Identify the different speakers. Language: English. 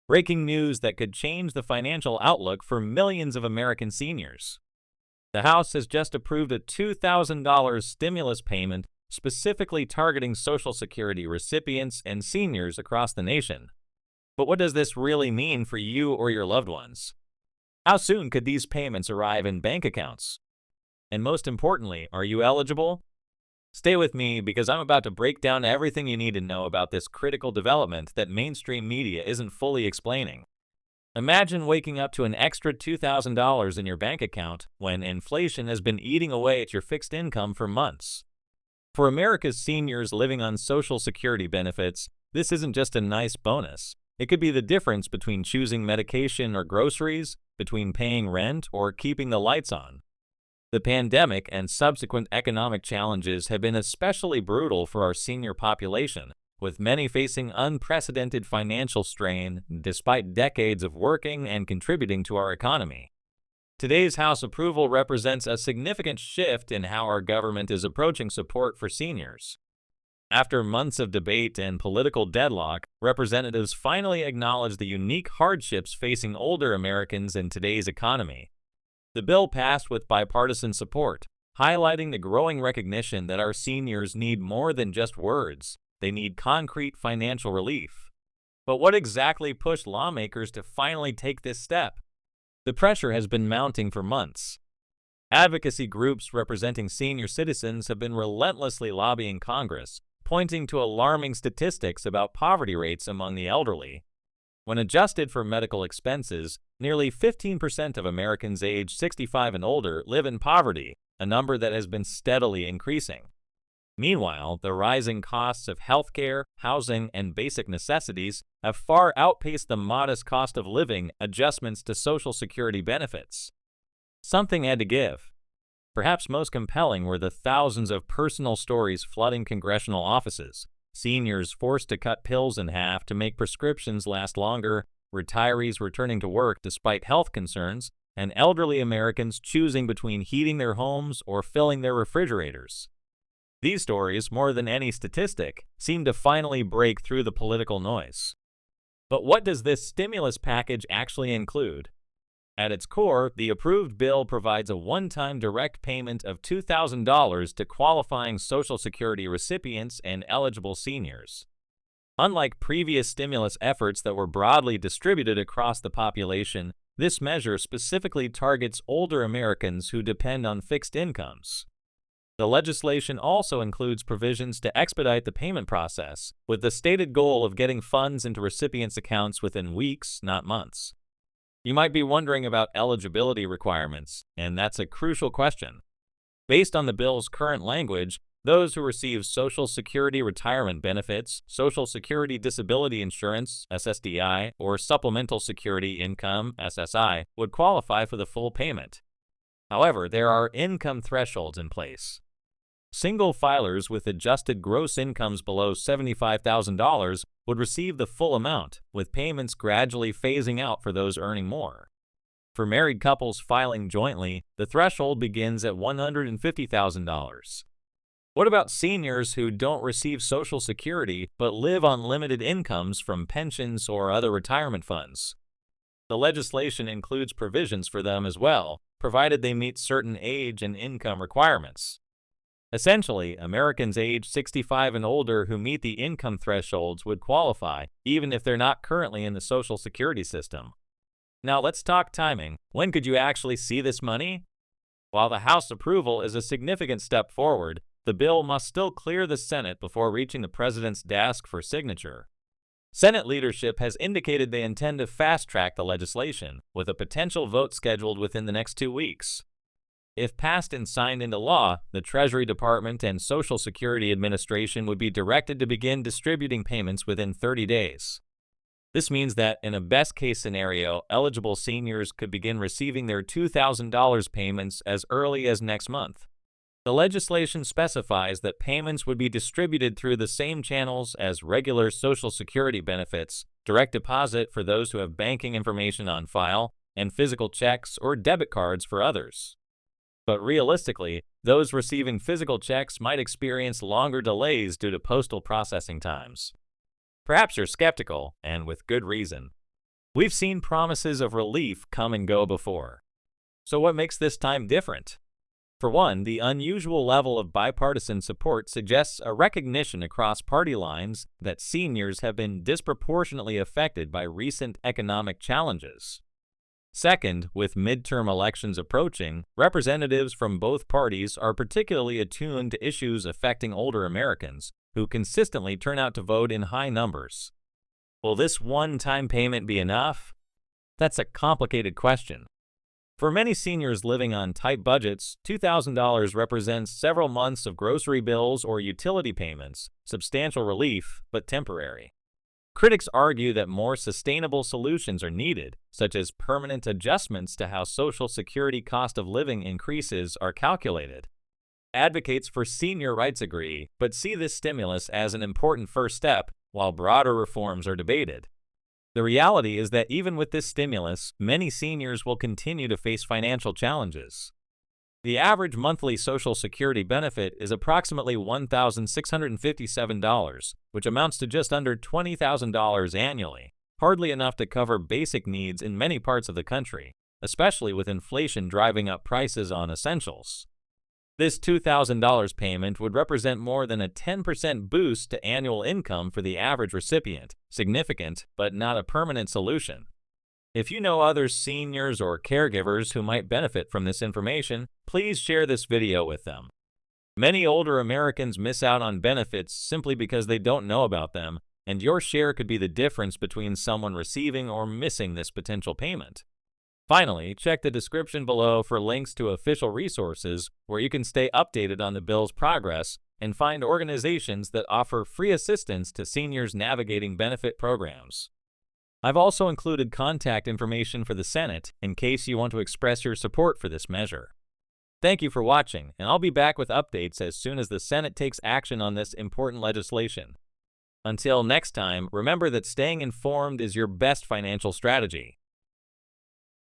Speaker 1: Breaking news that could change the financial outlook for millions of American seniors. The House has just approved a $2,000 stimulus payment specifically targeting Social Security recipients and seniors across the nation. But what does this really mean for you or your loved ones? How soon could these payments arrive in bank accounts? And most importantly, are you eligible? Stay with me because I'm about to break down everything you need to know about this critical development that mainstream media isn't fully explaining. Imagine waking up to an extra $2,000 in your bank account when inflation has been eating away at your fixed income for months. For America's seniors living on Social Security benefits, this isn't just a nice bonus. It could be the difference between choosing medication or groceries, between paying rent or keeping the lights on. The pandemic and subsequent economic challenges have been especially brutal for our senior population, with many facing unprecedented financial strain despite decades of working and contributing to our economy. Today's House approval represents a significant shift in how our government is approaching support for seniors. After months of debate and political deadlock, representatives finally acknowledged the unique hardships facing older Americans in today's economy. The bill passed with bipartisan support, highlighting the growing recognition that our seniors need more than just words. They need concrete financial relief. But what exactly pushed lawmakers to finally take this step? The pressure has been mounting for months. Advocacy groups representing senior citizens have been relentlessly lobbying Congress, pointing to alarming statistics about poverty rates among the elderly. When adjusted for medical expenses, nearly 15% of Americans aged 65 and older live in poverty, a number that has been steadily increasing. Meanwhile, the rising costs of healthcare, housing, and basic necessities have far outpaced the modest cost of living adjustments to Social Security benefits. Something had to give. Perhaps most compelling were the thousands of personal stories flooding congressional offices. Seniors forced to cut pills in half to make prescriptions last longer, retirees returning to work despite health concerns, and elderly Americans choosing between heating their homes or filling their refrigerators. These stories, more than any statistic, seem to finally break through the political noise. But what does this stimulus package actually include? At its core, the approved bill provides a one-time direct payment of $2,000 to qualifying Social Security recipients and eligible seniors. Unlike previous stimulus efforts that were broadly distributed across the population, this measure specifically targets older Americans who depend on fixed incomes. The legislation also includes provisions to expedite the payment process, with the stated goal of getting funds into recipients' accounts within weeks, not months. You might be wondering about eligibility requirements, and that's a crucial question. Based on the bill's current language, those who receive Social Security retirement benefits, Social Security disability insurance, SSDI, or Supplemental Security Income, SSI, would qualify for the full payment. However, there are income thresholds in place. Single filers with adjusted gross incomes below $75,000 would receive the full amount, with payments gradually phasing out for those earning more. For married couples filing jointly, the threshold begins at $150,000. What about seniors who don't receive Social Security but live on limited incomes from pensions or other retirement funds? The legislation includes provisions for them as well, provided they meet certain age and income requirements. Essentially, Americans aged 65 and older who meet the income thresholds would qualify, even if they're not currently in the Social Security system. Now let's talk timing. When could you actually see this money? While the House approval is a significant step forward, the bill must still clear the Senate before reaching the President's desk for signature. Senate leadership has indicated they intend to fast-track the legislation, with a potential vote scheduled within the next 2 weeks. If passed and signed into law, the Treasury Department and Social Security Administration would be directed to begin distributing payments within 30 days. This means that, in a best-case scenario, eligible seniors could begin receiving their $2,000 payments as early as next month. The legislation specifies that payments would be distributed through the same channels as regular Social Security benefits, direct deposit for those who have banking information on file, and physical checks or debit cards for others. But realistically, those receiving physical checks might experience longer delays due to postal processing times. Perhaps you're skeptical, and with good reason. We've seen promises of relief come and go before. So what makes this time different? For one, the unusual level of bipartisan support suggests a recognition across party lines that seniors have been disproportionately affected by recent economic challenges. Second, with midterm elections approaching, representatives from both parties are particularly attuned to issues affecting older Americans, who consistently turn out to vote in high numbers. Will this one-time payment be enough? That's a complicated question. For many seniors living on tight budgets, $2,000 represents several months of grocery bills or utility payments, substantial relief, but temporary. Critics argue that more sustainable solutions are needed, such as permanent adjustments to how Social Security cost of living increases are calculated. Advocates for senior rights agree, but see this stimulus as an important first step, while broader reforms are debated. The reality is that even with this stimulus, many seniors will continue to face financial challenges. The average monthly Social Security benefit is approximately $1,657, which amounts to just under $20,000 annually, hardly enough to cover basic needs in many parts of the country, especially with inflation driving up prices on essentials. This $2,000 payment would represent more than a 10% boost to annual income for the average recipient, significant but not a permanent solution. If you know other seniors or caregivers who might benefit from this information, please share this video with them. Many older Americans miss out on benefits simply because they don't know about them, and your share could be the difference between someone receiving or missing this potential payment. Finally, check the description below for links to official resources where you can stay updated on the bill's progress and find organizations that offer free assistance to seniors navigating benefit programs. I've also included contact information for the Senate in case you want to express your support for this measure. Thank you for watching, and I'll be back with updates as soon as the Senate takes action on this important legislation. Until next time, remember that staying informed is your best financial strategy.